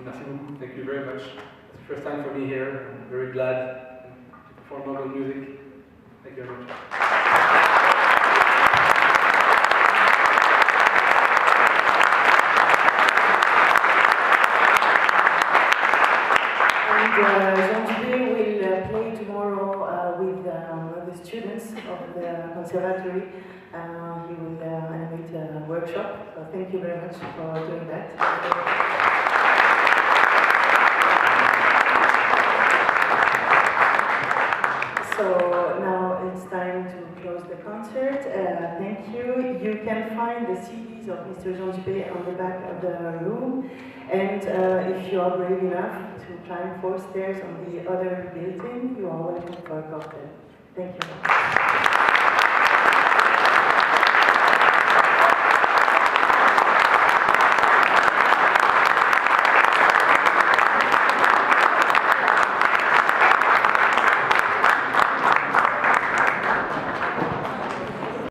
merci beaucoup. Thank you very much. It's the first time for me here. I'm very glad to perform local music. Thank you very much. Jean Dubé will play tomorrow with the students of the conservatory. He will animate a workshop. So thank you very much for doing that. So now it's time to close the concert. Thank you. You can find the CDs of Mr. Jean Dubé on the back of the room. And if you are brave enough to climb 4 stairs on the other building, you are welcome for a cocktail. Thank you.